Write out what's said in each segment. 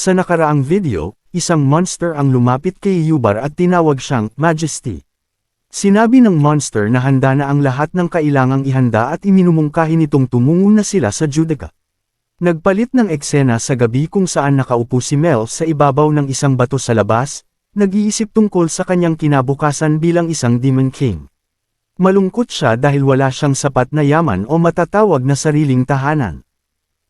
Sa nakaraang video, isang monster ang lumapit kay Yubar at tinawag siyang Majesty. Sinabi ng monster na handa na ang lahat ng kailangang ihanda at iminumungkahi nitong tumungo na sila sa Judica. Nagpalit ng eksena sa gabi kung saan nakaupo si Mel sa ibabaw ng isang bato sa labas, nag-iisip tungkol sa kanyang kinabukasan bilang isang Demon King. Malungkot siya dahil wala siyang sapat na yaman o matatawag na sariling tahanan.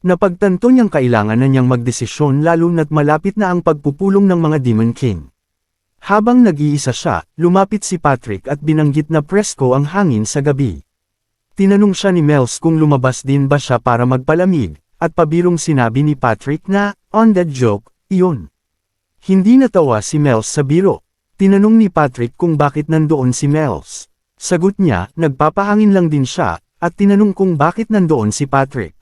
Napagtanto niyang kailangan na niyang magdesisyon lalo na't malapit na ang pagpupulong ng mga Demon King. Habang nag-iisa siya, lumapit si Patrick at binanggit na presko ang hangin sa gabi. Tinanong siya ni Mels kung lumabas din ba siya para magpalamig, at pabirong sinabi ni Patrick na, on that joke, iyon. Hindi natawa si Mels sa biro. Tinanong ni Patrick kung bakit nandoon si Mels. Sagot niya, nagpapahangin lang din siya, at tinanong kung bakit nandoon si Patrick.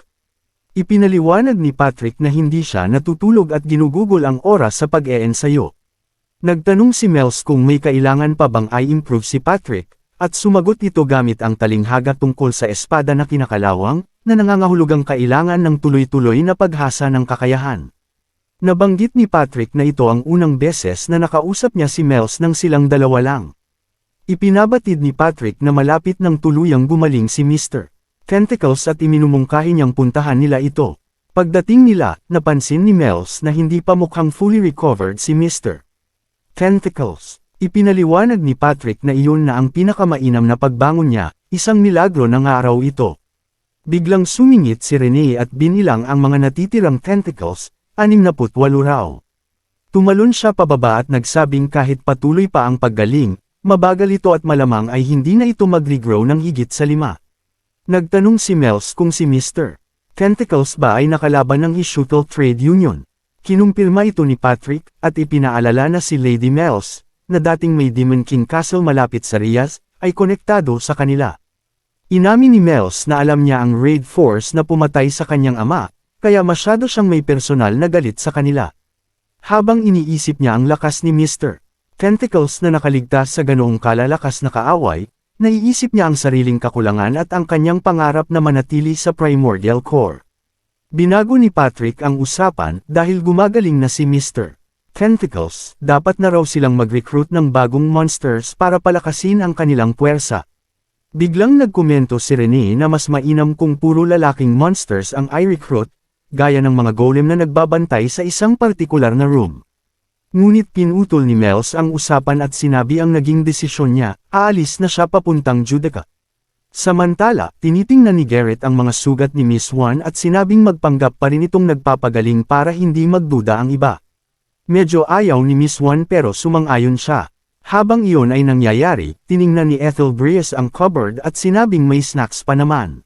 Ipinaliwanag ni Patrick na hindi siya natutulog at ginugugol ang oras sa pag-eensayo. Nagtanong si Mels kung may kailangan pa bang i-improve si Patrick, at sumagot ito gamit ang talinghaga tungkol sa espada na kinakalawang, na nangangahulugang kailangan ng tuloy-tuloy na paghasa ng kakayahan. Nabanggit ni Patrick na ito ang unang beses na nakausap niya si Mels nang silang dalawa lang. Ipinabatid ni Patrick na malapit ng tuluyang gumaling si Mr. Tentacles at iminumungkahi niyang puntahan nila ito. Pagdating nila, napansin ni Mels na hindi pa mukhang fully recovered si Mr. Tentacles. Ipinaliwanag ni Patrick na iyon na ang pinakamainam na pagbangon niya, isang milagro ng araw ito. Biglang sumingit si Rene at binilang ang mga natitirang tentacles, 68 raw. Tumalon siya pababa at nagsabing kahit patuloy pa ang paggaling, mabagal ito at malamang ay hindi na ito mag-regrow ng higit sa 5. Nagtanong si Mels kung si Mr. Tentacles ba ay nakalaban ng Hishutel Trade Union. Kinumpirma ito ni Patrick, at ipinaalala na si Lady Mels, na dating may Demon King Castle malapit sa Rias, ay konektado sa kanila. Inamin ni Mels na alam niya ang raid force na pumatay sa kanyang ama, kaya masyado siyang may personal na galit sa kanila. Habang iniisip niya ang lakas ni Mr. Tentacles na nakaligtas sa ganoong kalalakas na kaaway, naiisip niya ang sariling kakulangan at ang kanyang pangarap na manatili sa Primordial Core. Binago ni Patrick ang usapan dahil gumagaling na si Mr. Tentacles, dapat na raw silang mag-recruit ng bagong monsters para palakasin ang kanilang puwersa. Biglang nagkomento si Rene na mas mainam kung puro lalaking monsters ang i-recruit, gaya ng mga golem na nagbabantay sa isang partikular na room. Ngunit pinutol ni Mels ang usapan at sinabi ang naging desisyon niya, aalis na siya papuntang Judica. Samantala, tinitingnan ni Garrett ang mga sugat ni Miss Wan at sinabing magpanggap pa rin itong nagpapagaling para hindi magduda ang iba. Medyo ayaw ni Miss Wan pero sumang-ayon siya. Habang iyon ay nangyayari, tiningnan ni Ethel Brias ang cupboard at sinabing may snacks pa naman.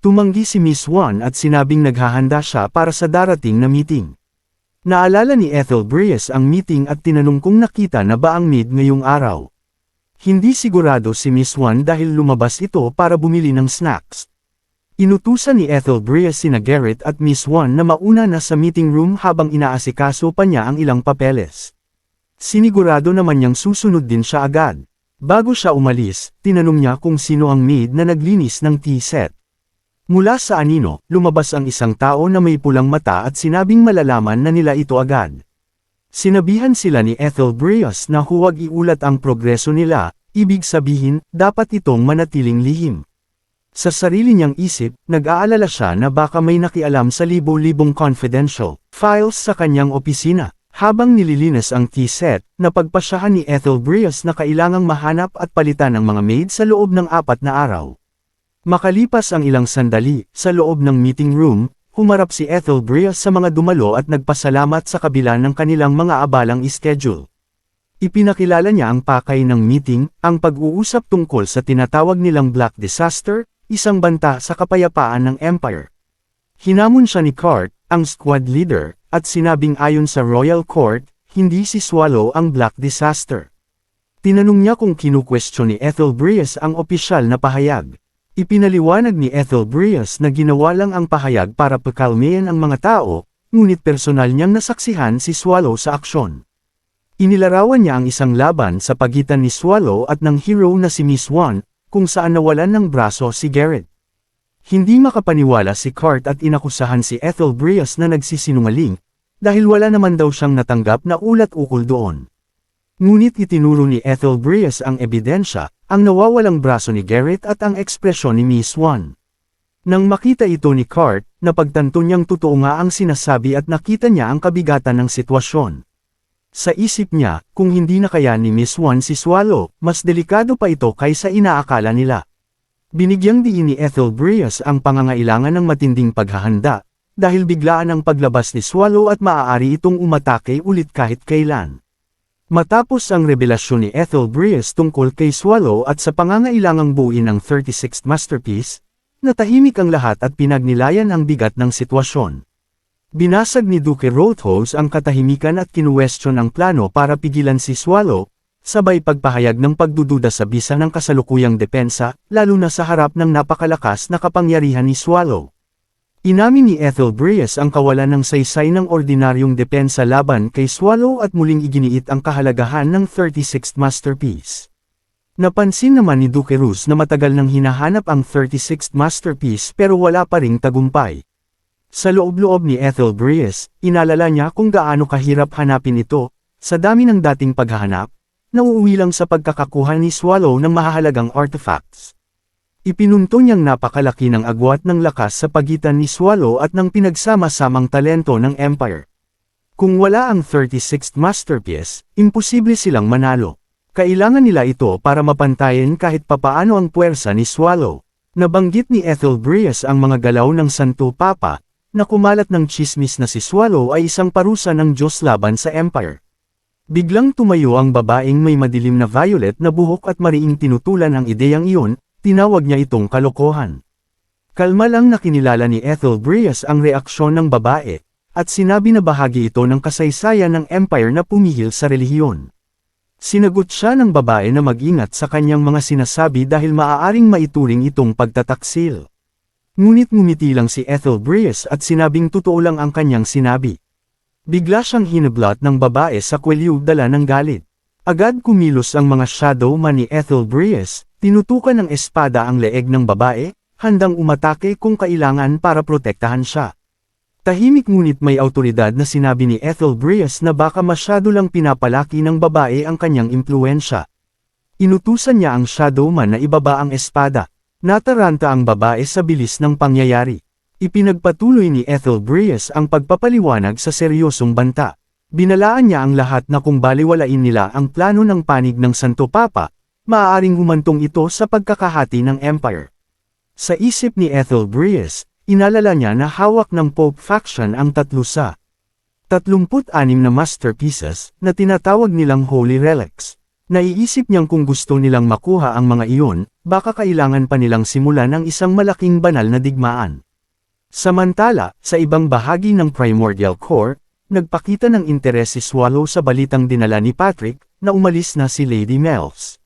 Tumanggi si Miss Wan at sinabing naghahanda siya para sa darating na meeting. Naalala ni Ethel Brias ang meeting at tinanong kung nakita na ba ang maid ngayong araw. Hindi sigurado si Miss Wan dahil lumabas ito para bumili ng snacks. Inutusan ni Ethel Brias sina Garrett at Miss Wan na mauna na sa meeting room habang inaasikaso pa niya ang ilang papeles. Sinigurado naman niyang susunod din siya agad. Bago siya umalis, tinanong niya kung sino ang maid na naglinis ng tea set. Mula sa anino, lumabas ang isang tao na may pulang mata at sinabing malalaman na nila ito agad. Sinabihan sila ni Ethel Brias na huwag iulat ang progreso nila, ibig sabihin, dapat itong manatiling lihim. Sa sarili niyang isip, nag-aalala siya na baka may nakialam sa libo-libong confidential files sa kanyang opisina. Habang nililinis ang tea set, napagpasyahan ni Ethel Brias na kailangang mahanap at palitan ng mga maid sa loob ng 4 na araw. Makalipas ang ilang sandali, sa loob ng meeting room, humarap si Ethel Brias sa mga dumalo at nagpasalamat sa kabila ng kanilang mga abalang schedule. Ipinakilala niya ang pakay ng meeting, ang pag-uusap tungkol sa tinatawag nilang Black Disaster, isang banta sa kapayapaan ng Empire. Hinamon siya ni Cart, ang squad leader, at sinabing ayon sa Royal Court, hindi si Swallow ang Black Disaster. Tinanong niya kung kinu-question ni Ethel Brias ang opisyal na pahayag. Ipinaliwanag ni Ethel Brias na ginawa lang ang pahayag para pakalmayan ang mga tao, ngunit personal niyang nasaksihan si Swallow sa aksyon. Inilarawan niya ang isang laban sa pagitan ni Swallow at ng hero na si Miss Wan, kung saan nawalan ng braso si Garrett. Hindi makapaniwala si Cart at inakusahan si Ethel Brias na nagsisinungaling, dahil wala naman daw siyang natanggap na ulat ukol doon. Ngunit itinuro ni Ethel Brias ang ebidensya, ang nawawalang braso ni Garrett at ang ekspresyon ni Miss Swan. Nang makita ito ni Cart, napagtanto niyang totoo nga ang sinasabi at nakita niya ang kabigatan ng sitwasyon. Sa isip niya, kung hindi na kaya ni Miss Swan si Swallow, mas delikado pa ito kaysa inaakala nila. Binigyang diin ni Ethel Brias ang pangangailangan ng matinding paghahanda, dahil biglaan ang paglabas ni Swallow at maaari itong umatake ulit kahit kailan. Matapos ang revelasyon ni Ethel Brias tungkol kay Swallow at sa pangangailangang buuin ang 36th masterpiece, natahimik ang lahat at pinagnilayan ang bigat ng sitwasyon. Binasag ni Duque Rothos ang katahimikan at kinuwestiyon ang plano para pigilan si Swallow, sabay pagpahayag ng pagdududa sa bisa ng kasalukuyang depensa, lalo na sa harap ng napakalakas na kapangyarihan ni Swallow. Inamin ni Ethel Brias ang kawalan ng saysay ng ordinaryong depensa laban kay Swallow at muling iginiit ang kahalagahan ng 36th masterpiece. Napansin naman ni Duque Rus na matagal nang hinahanap ang 36th masterpiece pero wala pa ring tagumpay. Sa loob-loob ni Ethel Brias, inalala niya kung gaano kahirap hanapin ito, sa dami ng dating paghahanap, nauuwi lang sa pagkakakuha ni Swallow ng mahahalagang artifacts. Ipinunto niyang napakalaki ng agwat ng lakas sa pagitan ni Swallow at ng pinagsama-samang talento ng Empire. Kung wala ang 36th masterpiece, imposible silang manalo. Kailangan nila ito para mapantayin kahit papaano ang puwersa ni Swallow. Nabanggit ni Ethel Brias ang mga galaw ng Santo Papa, na kumalat ng tsismis na si Swallow ay isang parusa ng Diyos laban sa Empire. Biglang tumayo ang babaeng may madilim na violet na buhok at mariing tinutulan ang ideyang iyon, tinawag niya itong kalokohan. Kalma lang na kinilala ni Ethel Brias ang reaksyon ng babae, at sinabi na bahagi ito ng kasaysayan ng Empire na pumihil sa relihiyon. Sinagot siya ng babae na mag-ingat sa kanyang mga sinasabi dahil maaaring maituring itong pagtataksil. Ngunit ngumiti lang si Ethel Brias at sinabing totoo lang ang kanyang sinabi. Bigla siyang hinablot ng babae sa kwelyo dala ng galit. Agad kumilos ang mga shadow man ni Ethel Brias, tinutukan ng espada ang leeg ng babae, handang umatake kung kailangan para protektahan siya. Tahimik ngunit may autoridad na sinabi ni Ethel Brias na baka masyado lang pinapalaki ng babae ang kanyang impluensya. Inutusan niya ang shadow man na ibaba ang espada. Nataranta ang babae sa bilis ng pangyayari. Ipinagpatuloy ni Ethel Brias ang pagpapaliwanag sa seryosong banta. Binalaan niya ang lahat na kung baliwalain nila ang plano ng panig ng Santo Papa, maaaring humantong ito sa pagkakahati ng Empire. Sa isip ni Ethel Brias, inalala niya na hawak ng Pope faction ang 36 na masterpieces na tinatawag nilang Holy Relics. Naiisip niyang kung gusto nilang makuha ang mga iyon, baka kailangan pa nilang simulan ng isang malaking banal na digmaan. Samantala, sa ibang bahagi ng Primordial Core, nagpakita ng interes si Swallow sa balitang dinala ni Patrick, na umalis na si Lady Mells.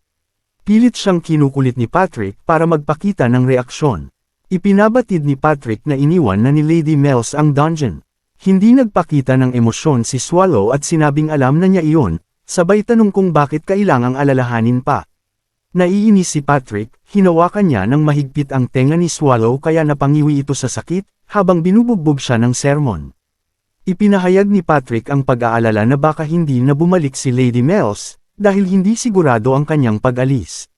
Pilit siyang kinukulit ni Patrick para magpakita ng reaksyon. Ipinabatid ni Patrick na iniwan na ni Lady Mells ang dungeon. Hindi nagpakita ng emosyon si Swallow at sinabing alam na niya iyon, sabay tanong kung bakit kailangang alalahanin pa. Naiinis si Patrick, hinawakan niya ng mahigpit ang tenga ni Swallow kaya napangiwi ito sa sakit, habang binubugbog siya ng sermon. Ipinahayag ni Patrick ang pag-aalala na baka hindi na bumalik si Lady Mells, dahil hindi sigurado ang kanyang pag-alis.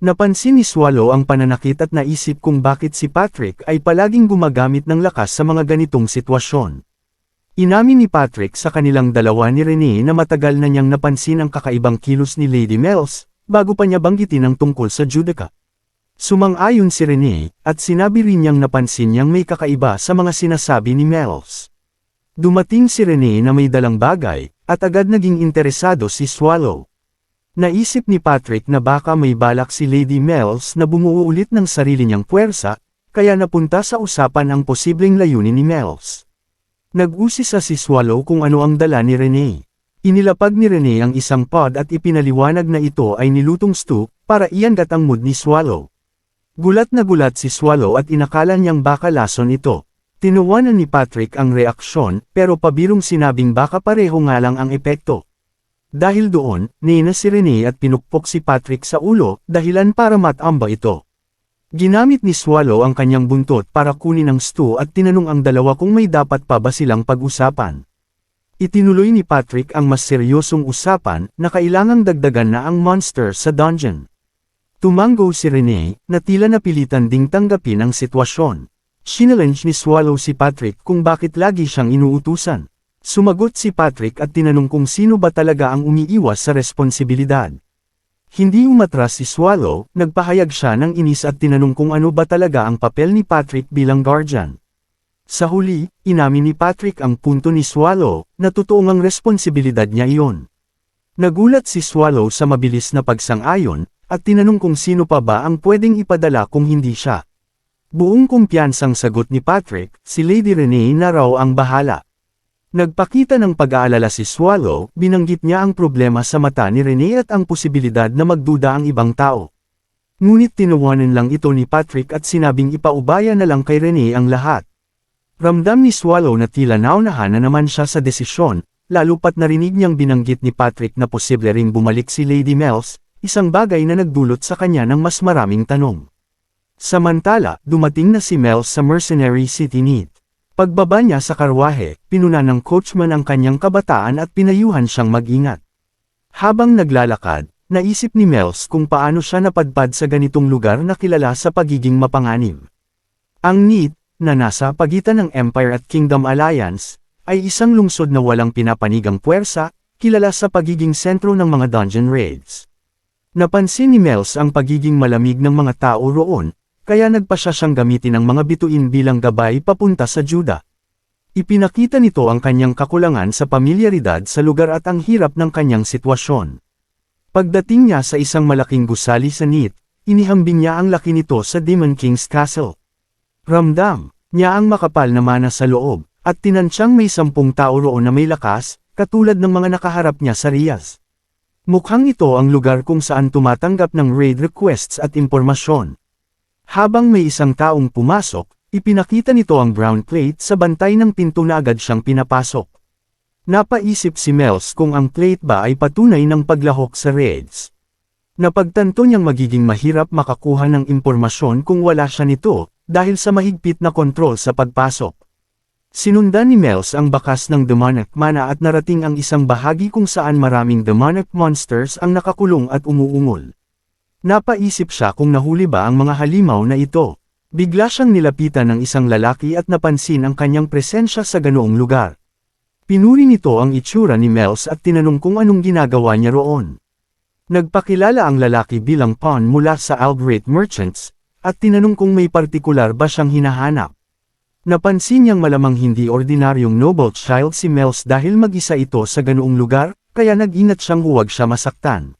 Napansin ni Swallow ang pananakit at naisip kung bakit si Patrick ay palaging gumagamit ng lakas sa mga ganitong sitwasyon. Inamin ni Patrick sa kanilang dalawa ni Renee na matagal na niyang napansin ang kakaibang kilos ni Lady Mells, bago pa niya banggitin ang tungkol sa Judica. Sumang-ayon si Renee, at sinabi rin niyang napansin niyang may kakaiba sa mga sinasabi ni Mells. Dumating si Renee na may dalang bagay, at agad naging interesado si Swallow. Naisip ni Patrick na baka may balak si Lady Mells na bumuo ulit ng sarili niyang puwersa, kaya napunta sa usapan ang posibleng layunin ni Mells. Nag-usisa si Swallow kung ano ang dala ni Renee. Inilapag ni Renee ang isang pod at ipinaliwanag na ito ay nilutong stew, para iangat ang mood ni Swallow. Gulat na gulat si Swallow at inakala niyang baka lason ito. Tinuwanan ni Patrick ang reaksyon, pero pabirong sinabing baka pareho nga lang ang epekto. Dahil doon, nina si Renee at pinukpok si Patrick sa ulo, dahilan para matamba ito. Ginamit ni Swallow ang kanyang buntot para kunin ang stew at tinanong ang dalawa kung may dapat pa ba silang pag-usapan. Itinuloy ni Patrick ang mas seryosong usapan na kailangang dagdagan na ang monster sa dungeon. Tumanggo si Renee, na tila napilitan ding tanggapin ang sitwasyon. Challenge ni Swallow si Patrick kung bakit lagi siyang inuutusan. Sumagot si Patrick at tinanong kung sino ba talaga ang umiiwas sa responsibilidad. Hindi umatras si Swallow, nagpahayag siya ng inis at tinanong kung ano ba talaga ang papel ni Patrick bilang guardian. Sa huli, inamin ni Patrick ang punto ni Swallow, na totoong ang responsibilidad niya iyon. Nagulat si Swallow sa mabilis na pagsang-ayon, at tinanong kung sino pa ba ang pwedeng ipadala kung hindi siya. Buong kumpiyansang sagot ni Patrick, si Lady Renee na raw ang bahala. Nagpakita ng pag-aalala si Swallow, binanggit niya ang problema sa mata ni Renee at ang posibilidad na magduda ang ibang tao. Ngunit tinawanan lang ito ni Patrick at sinabing ipaubaya na lang kay Renee ang lahat. Ramdam ni Swallow na tila naunahan na naman siya sa desisyon, lalo pat narinig niyang binanggit ni Patrick na posible ring bumalik si Lady Mel's, isang bagay na nagdulot sa kanya ng mas maraming tanong. Samantala, dumating na si Mel sa Mercenary City Neat. Pagbaba niya sa karwahe, pinuna ng coachman ang kanyang kabataan at pinayuhan siyang mag-ingat. Habang naglalakad, naisip ni Mels kung paano siya napadpad sa ganitong lugar na kilala sa pagiging mapanganib. Ang Neat, na nasa pagitan ng Empire at Kingdom Alliance, ay isang lungsod na walang pinapanigang puwersa, kilala sa pagiging sentro ng mga dungeon raids. Napansin ni Mels ang pagiging malamig ng mga tao roon, kaya nagpa siyang gamitin ang mga bituin bilang gabay papunta sa Juda. Ipinakita nito ang kanyang kakulangan sa pamilyaridad sa lugar at ang hirap ng kanyang sitwasyon. Pagdating niya sa isang malaking gusali sa Neat, inihambing niya ang laki nito sa Demon King's Castle. Ramdam niya ang makapal na mana sa loob, at tinansyang may 10 tao roon na may lakas, katulad ng mga nakaharap niya sa Riaz. Mukhang ito ang lugar kung saan tumatanggap ng raid requests at impormasyon. Habang may isang taong pumasok, ipinakita nito ang brown plate sa bantay ng pinto na agad siyang pinapasok. Napaisip si Mels kung ang plate ba ay patunay ng paglahok sa raids. Napagtanto niyang magiging mahirap makakuha ng impormasyon kung wala siya nito, dahil sa mahigpit na kontrol sa pagpasok. Sinundan ni Mels ang bakas ng demonic mana at narating ang isang bahagi kung saan maraming demonic monsters ang nakakulong at umuungol. Napaisip siya kung nahuli ba ang mga halimaw na ito. Bigla siyang nilapitan ng isang lalaki at napansin ang kanyang presensya sa ganoong lugar. Pinuri nito ang itsura ni Mels at tinanong kung anong ginagawa niya roon. Nagpakilala ang lalaki bilang pawn mula sa Albright Merchants, at tinanong kung may partikular ba siyang hinahanap. Napansin niyang malamang hindi ordinaryong noble child si Mels dahil mag-isa ito sa ganoong lugar, kaya nag-ingat siyang huwag siya masaktan.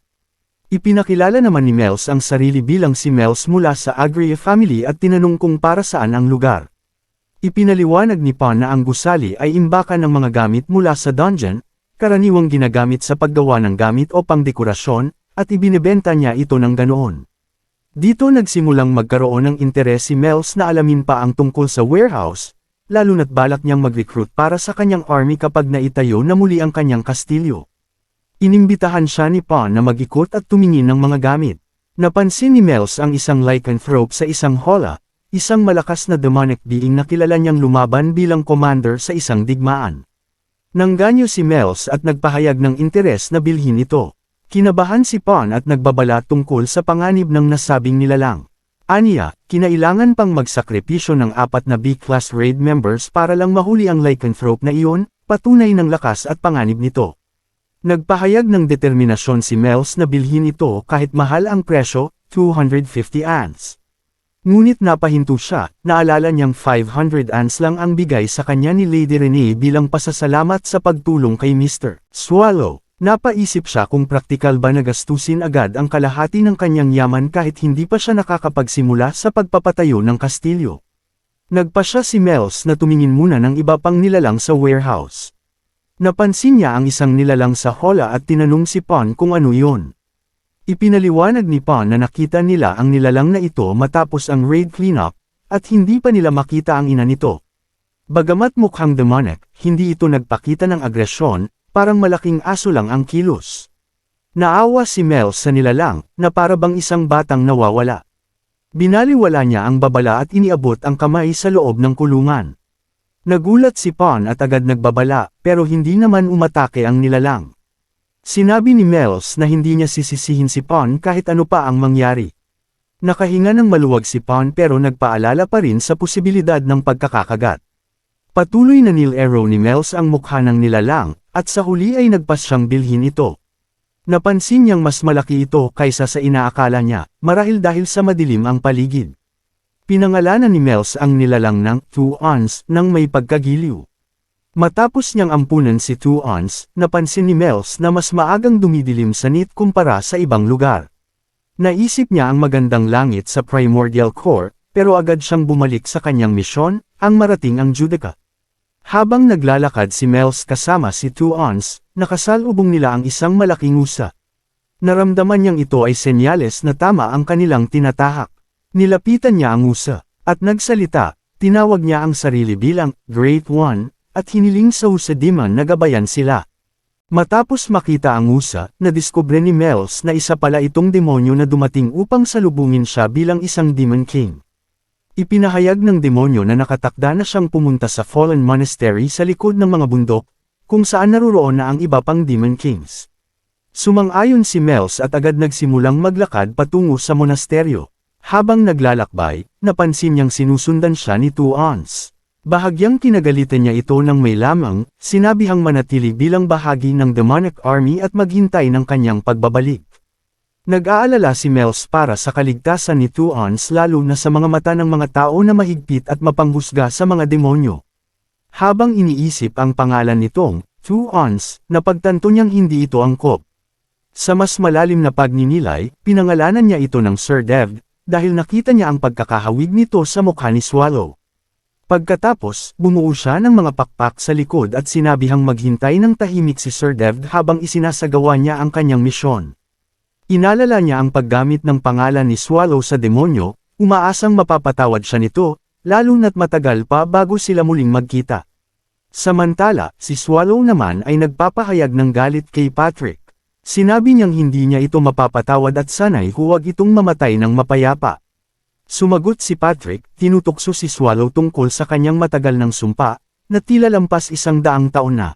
Ipinakilala naman ni Mels ang sarili bilang si Mels mula sa Agria family at tinanong kung para saan ang lugar. Ipinaliwanag ni Pawn na ang gusali ay imbakan ng mga gamit mula sa dungeon, karaniwang ginagamit sa paggawa ng gamit o pangdekorasyon, at ibinebenta niya ito ng ganoon. Dito nagsimulang magkaroon ng interes si Mels na alamin pa ang tungkol sa warehouse, lalo na't balak niyang mag-recruit para sa kanyang army kapag naitayo na muli ang kanyang kastilyo. Inimbitahan siya ni Pawn na mag-ikot at tumingin ng mga gamit. Napansin ni Mels ang isang lycanthrope sa isang hola, isang malakas na demonic being na kilala niyang lumaban bilang commander sa isang digmaan. Nangganyo si Mels at nagpahayag ng interes na bilhin ito. Kinabahan si Pawn at nagbabala tungkol sa panganib ng nasabing nilalang. Aniya, kinailangan pang magsakripisyo ng 4 na B-class raid members para lang mahuli ang lycanthrope na iyon, patunay ng lakas at panganib nito. Nagpahayag ng determinasyon si Mels na bilhin ito kahit mahal ang presyo, 250 ants. Ngunit napahinto siya, naalala niyang 500 ants lang ang bigay sa kanya ni Lady Renee bilang pasasalamat sa pagtulong kay Mr. Swallow. Napaisip siya kung praktikal ba na gastusin agad ang kalahati ng kanyang yaman kahit hindi pa siya nakakapagsimula sa pagpapatayo ng kastilyo. Nagpa siya si Mels na tumingin muna ng iba pang nilalang sa warehouse. Napansin niya ang isang nilalang sa hola at tinanong si Pawn kung ano yun. Ipinaliwanag ni Pawn na nakita nila ang nilalang na ito matapos ang raid cleanup, at hindi pa nila makita ang ina nito. Bagamat mukhang demonic, hindi ito nagpakita ng agresyon, parang malaking aso lang ang kilos. Naawa si Mels sa nilalang, na para bang isang batang nawawala. Binaliwala niya ang babala at iniabot ang kamay sa loob ng kulungan. Nagulat si Pon at agad nagbabala, pero hindi naman umatake ang nilalang. Sinabi ni Mel's na hindi niya sisisihin si Pon kahit ano pa ang mangyari. Nakahinga ng maluwag si Pon pero nagpaalala pa rin sa posibilidad ng pagkakakagat. Patuloy na nilaro ni Mel's ang mukha ng nilalang, at sa huli ay nagpas siyang bilhin ito. Napansin niyang mas malaki ito kaysa sa inaakala niya, marahil dahil sa madilim ang paligid. Pinangalanan ni Mel's ang nilalang ng 2 ounce nang may pagkagiliw. Matapos niyang ampunan si 2 ounce, napansin ni Mel's na mas maagang dumidilim sa NIT kumpara sa ibang lugar. Naisip niya ang magandang langit sa Primordial Core, pero agad siyang bumalik sa kanyang misyon, ang marating ang Judica. Habang naglalakad si Mel's kasama si 2 ounce, nakasalubong nila ang isang malaking usa. Naramdaman niyang ito ay senyales na tama ang kanilang tinatahak. Nilapitan niya ang usa, at nagsalita, tinawag niya ang sarili bilang Great One, at hiniling sa usa demon na gabayan sila. Matapos makita ang usa, nadiskubre ni Mel's na isa pala itong demonyo na dumating upang salubungin siya bilang isang Demon King. Ipinahayag ng demonyo na nakatakda na siyang pumunta sa Fallen Monastery sa likod ng mga bundok, kung saan naruroon na ang iba pang Demon Kings. Sumang-ayon si Mel's at agad nagsimulang maglakad patungo sa monasteryo. Habang naglalakbay, napansin niyang sinusundan siya ni 2 ounce. Bahagyang kinagalitan niya ito ng may lamang, sinabihang manatili bilang bahagi ng demonic army at maghintay ng kanyang pagbabalik. Nag-aalala si Mel's para sa kaligtasan ni 2 ounce lalo na sa mga mata ng mga tao na mahigpit at mapanghusga sa mga demonyo. Habang iniisip ang pangalan nitong 2 ounce, napagtanto niyang hindi ito angkop. Sa mas malalim na pagninilay, pinangalanan niya ito ng Sir Dev, dahil nakita niya ang pagkakahawig nito sa mukha ni Swallow. Pagkatapos, bumuo siya ng mga pakpak sa likod at sinabihang maghintay ng tahimik si Sir Dev habang isinasagawa niya ang kanyang misyon. Inalala niya ang paggamit ng pangalan ni Swallow sa demonyo, umaasang mapapatawad siya nito, lalo na't matagal pa bago sila muling magkita. Samantala, si Swallow naman ay nagpapahayag ng galit kay Patrick. Sinabi niyang hindi niya ito mapapatawad at sana'y huwag itong mamatay ng mapayapa. Sumagot si Patrick, tinutokso si Swallow tungkol sa kanyang matagal ng sumpa, na tila lampas 100 taon na.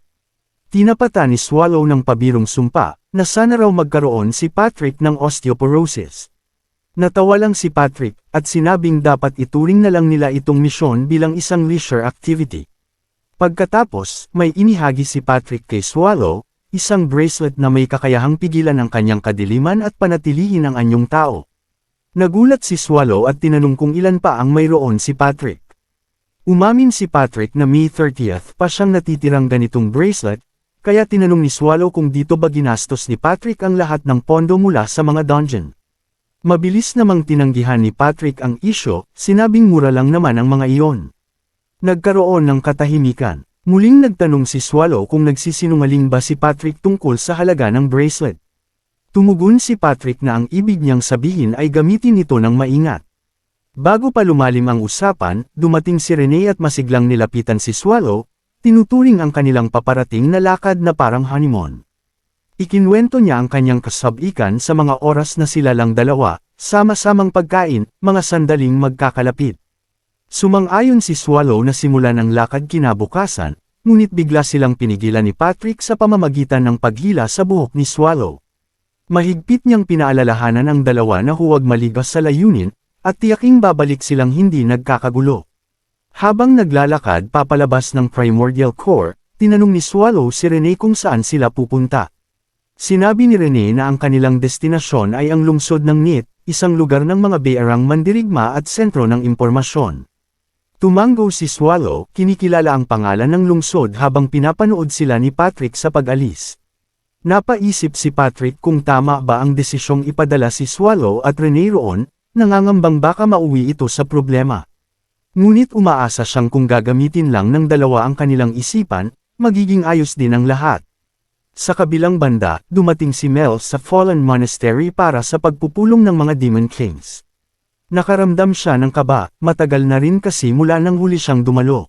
Tinapatan ni Swallow ng pabirong sumpa, na sana raw magkaroon si Patrick ng osteoporosis. Natawa lang si Patrick, at sinabing dapat ituring na lang nila itong misyon bilang isang leisure activity. Pagkatapos, may inihagi si Patrick kay Swallow, isang bracelet na may kakayahang pigilan ang kanyang kadiliman at panatilihin ang anyong tao. Nagulat si Swallow at tinanong kung ilan pa ang mayroon si Patrick. Umamin si Patrick na May 30th pa siyang natitirang ganitong bracelet, kaya tinanong ni Swallow kung dito ba ginastos ni Patrick ang lahat ng pondo mula sa mga dungeon. Mabilis namang tinanggihan ni Patrick ang isyo, sinabing mura lang naman ang mga iyon. Nagkaroon ng katahimikan. Muling nagtanong si Swallow kung nagsisinungaling ba si Patrick tungkol sa halaga ng bracelet. Tumugon si Patrick na ang ibig niyang sabihin ay gamitin ito ng maingat. Bago pa lumalim ang usapan, dumating si Rene at masiglang nilapitan si Swallow, tinuturing ang kanilang paparating na lakad na parang honeymoon. Ikinwento niya ang kanyang kasabikan sa mga oras na sila lang dalawa, sama-samang pagkain, mga sandaling magkakalapit. Sumang-ayon si Swallow na simulan ang lakad kinabukasan, ngunit bigla silang pinigilan ni Patrick sa pamamagitan ng paghila sa buhok ni Swallow. Mahigpit niyang pinaalalahanan ang dalawa na huwag maligas sa layunin, at tiyaking babalik silang hindi nagkakagulo. Habang naglalakad papalabas ng Primordial Core, tinanong ni Swallow si Rene kung saan sila pupunta. Sinabi ni Rene na ang kanilang destinasyon ay ang lungsod ng NIT, isang lugar ng mga bearang mandirigma at sentro ng impormasyon. Tumango si Swallow, kinikilala ang pangalan ng lungsod habang pinapanood sila ni Patrick sa pag-alis. Napaisip si Patrick kung tama ba ang desisyong ipadala si Swallow at Rene roon, nangangambang baka mauwi ito sa problema. Ngunit umaasa siyang kung gagamitin lang ng dalawa ang kanilang isipan, magiging ayos din ang lahat. Sa kabilang banda, dumating si Mel sa Fallen Monastery para sa pagpupulong ng mga Demon Kings. Nakaramdam siya ng kaba, matagal na rin kasi mula nang huli siyang dumalo.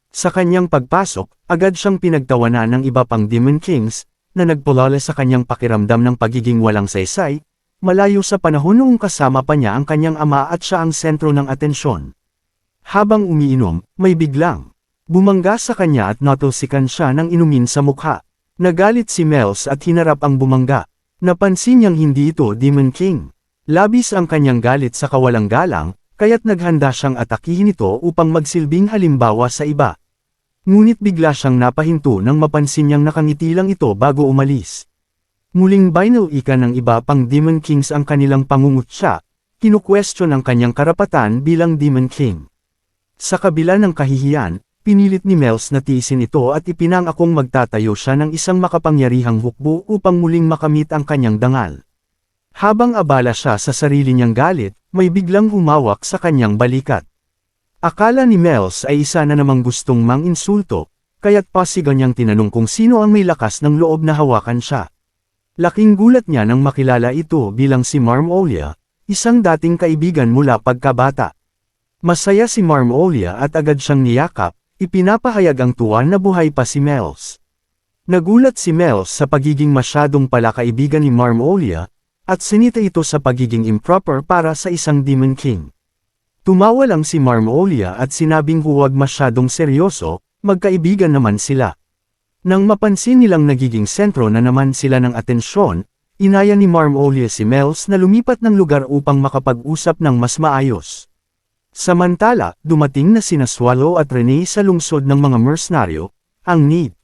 Sa kanyang pagpasok, agad siyang pinagtawanan ng iba pang Demon Kings, na nagpulala sa kanyang pakiramdam ng pagiging walang saysay, malayo sa panahon noong kasama pa niya ang kanyang ama at siya ang sentro ng atensyon. Habang umiinom, may biglang Bumangga sa kanya at natalsikan siya ng inumin sa mukha. Nagalit si Mels at hinarap ang bumangga. Napansin niyang hindi ito Demon King. Labis ang kanyang galit sa kawalang galang, kaya't naghanda siyang atakihin ito upang magsilbing halimbawa sa iba. Ngunit bigla siyang napahinto nang mapansin niyang nakangiti lang ito bago umalis. Muling binalikan ng iba pang Demon Kings ang kanilang pangungutya, kinukwestiyon ang kanyang karapatan bilang Demon King. Sa kabila ng kahihiyan, pinilit ni Mels na tiisin ito at ipinangakong magtatayo siya ng isang makapangyarihang hukbo upang muling makamit ang kanyang dangal. Habang abala siya sa sarili niyang galit, may biglang humawak sa kanyang balikat. Akala ni Mels ay isa na namang gustong mang-insulto, kaya't pasigan niyang tinanong kung sino ang may lakas ng loob na hawakan siya. Laking gulat niya nang makilala ito bilang si Marmolia, isang dating kaibigan mula pagkabata. Masaya si Marmolia at agad siyang niyakap, ipinapahayag ang tuwa na buhay pa si Mels. Nagulat si Mels sa pagiging masyadong palakaibigan ni Marmolia, at sinita ito sa pagiging improper para sa isang Demon King. Tumawa lang si Marmolia at sinabing huwag masyadong seryoso, magkaibigan naman sila. Nang mapansin nilang nagiging sentro na naman sila ng atensyon, inaya ni Marmolia si Mels na lumipat ng lugar upang makapag-usap ng mas maayos. Samantala, dumating na sina Swallow at Rene sa lungsod ng mga mercenaryo, ang Need.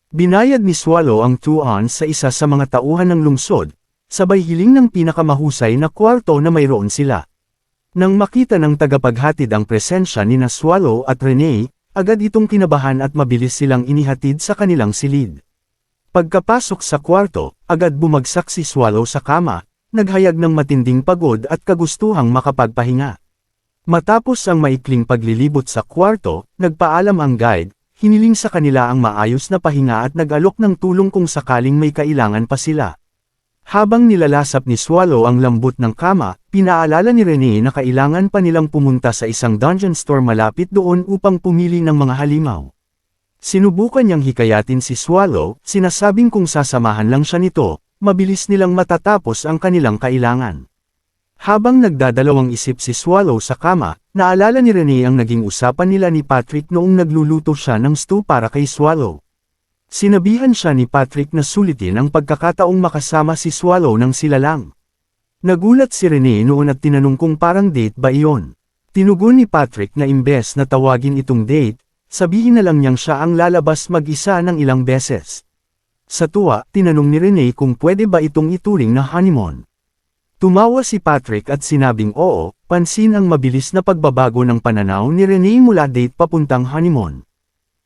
Binayad ni Swallow ang 2 ons sa isa sa mga tauhan ng lungsod, sabay hiling ng pinakamahusay na kwarto na mayroon sila. Nang makita ng tagapaghatid ang presensya ni na Swallow at Rene, agad itong kinabahan at mabilis silang inihatid sa kanilang silid. Pagkapasok sa kwarto, agad bumagsak si Swallow sa kama, naghayag ng matinding pagod at kagustuhang makapagpahinga. Matapos ang maikling paglilibot sa kwarto, nagpaalam ang guide, hiniling sa kanila ang maayos na pahinga at nag-alok ng tulong kung sakaling may kailangan pa sila. Habang nilalasap ni Swallow ang lambot ng kama, pinaalala ni Rene na kailangan pa nilang pumunta sa isang dungeon store malapit doon upang pumili ng mga halimaw. Sinubukan niyang hikayatin si Swallow, sinasabing kung sasamahan lang siya nito, mabilis nilang matatapos ang kanilang kailangan. Habang nagdadalawang isip si Swallow sa kama, naalala ni Rene ang naging usapan nila ni Patrick noong nagluluto siya ng stew para kay Swallow. Sinabihan siya ni Patrick na sulitin ang pagkakataong makasama si Swallow nang sila lang. Nagulat si Rene noon at tinanong kung parang date ba iyon. Tinugon ni Patrick na imbes na tawagin itong date, sabihin na lang niyang siya ang lalabas mag-isa ng ilang beses. Sa tuwa, tinanong ni Rene kung pwede ba itong ituring na honeymoon. Tumawa si Patrick at sinabing oo, pansin ang mabilis na pagbabago ng pananaw ni Rene mula date papuntang honeymoon.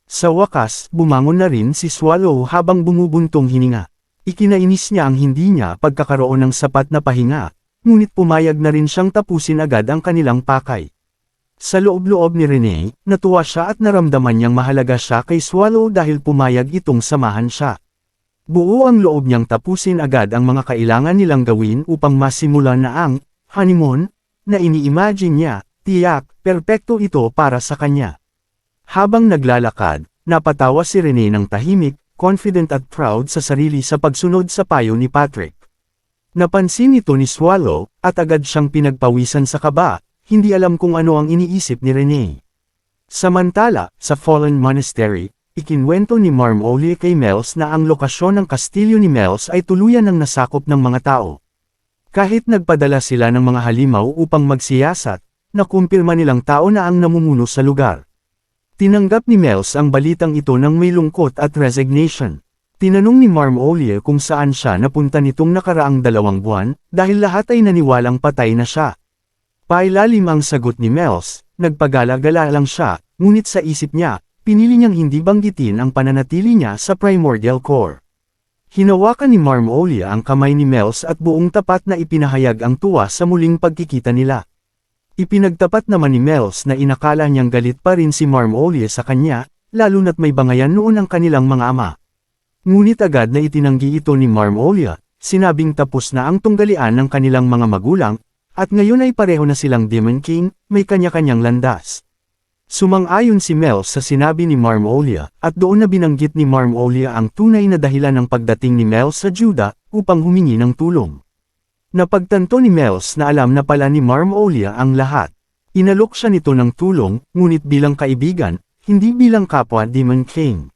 Sa wakas, bumangon na rin si Swallow habang bumubuntong hininga. Ikinainis niya ang hindi niya pagkakaroon ng sapat na pahinga, ngunit pumayag na rin siyang tapusin agad ang kanilang pakay. Sa loob-loob ni Rene, natuwa siya at naramdaman niyang mahalaga siya kay Swallow dahil pumayag itong samahan siya. Buo ang loob niyang tapusin agad ang mga kailangan nilang gawin upang masimulan na ang honeymoon na ini-imagine niya, tiyak, perpekto ito para sa kanya. Habang naglalakad, napatawa si Rene ng tahimik, confident at proud sa sarili sa pagsunod sa payo ni Patrick. Napansin ito ni Swallow, at agad siyang pinagpawisan sa kaba, hindi alam kung ano ang iniisip ni Rene. Samantala, sa Fallen Monastery, ikinwento ni Marmolia kay Mels na ang lokasyon ng kastilyo ni Mels ay tuluyan ng nasakop ng mga tao. Kahit nagpadala sila ng mga halimaw upang magsiyasat, nakumpirma nilang tao na ang namumuno sa lugar. Tinanggap ni Mels ang balitang ito ng may lungkot at resignation. Tinanong ni Marmolia kung saan siya napunta nitong nakaraang 2 buwan, dahil lahat ay naniwalang patay na siya. Pailalim ang sagot ni Mels, nagpagala-gala lang siya, ngunit sa isip niya, pinili niyang hindi banggitin ang pananatili niya sa Primordial Core. Hinawakan ni Marmolia ang kamay ni Mels at buong tapat na ipinahayag ang tuwa sa muling pagkikita nila. Ipinagtapat naman ni Mels na inakala niyang galit pa rin si Marmolia sa kanya, lalo na't may bangayan noon ang kanilang mga ama. Ngunit agad na itinanggi ito ni Marmolia, sinabing tapos na ang tunggalian ng kanilang mga magulang, at ngayon ay pareho na silang Demon King, may kanya-kanyang landas. Sumang-ayon si Mels sa sinabi ni Marmolia, at doon na binanggit ni Marmolia ang tunay na dahilan ng pagdating ni Mels sa Juda, upang humingi ng tulong. Napagtanto ni Mels na alam na pala ni Marmolia ang lahat. Inalok siya nito ng tulong, ngunit bilang kaibigan, hindi bilang kapwa Demon King.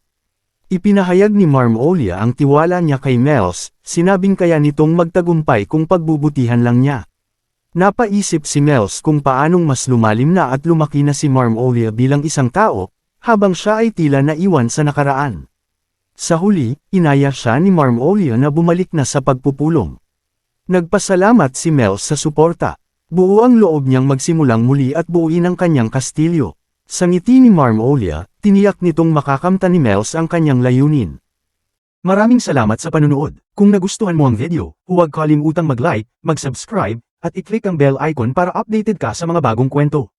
Ipinahayag ni Marmolia ang tiwala niya kay Mels, sinabing kaya nitong magtagumpay kung pagbubutihan lang niya. Napaisip si Mels kung paanong mas lumalim na at lumaki na si Marmolia bilang isang tao, habang siya ay tila naiwan sa nakaraan. Sa huli, inaya siya ni Marmolia na bumalik na sa pagpupulong. Nagpasalamat si Mels sa suporta. Buo ang loob niyang magsimulang muli at buuin ang kanyang kastilyo. Sa ngiti ni Marmolia, tiniyak nitong makakamtan ni Mels ang kanyang layunin. Maraming salamat sa panunood. Kung nagustuhan mo ang video, huwag kalimutang mag-like, mag-subscribe, at i-click ang bell icon para updated ka sa mga bagong kwento.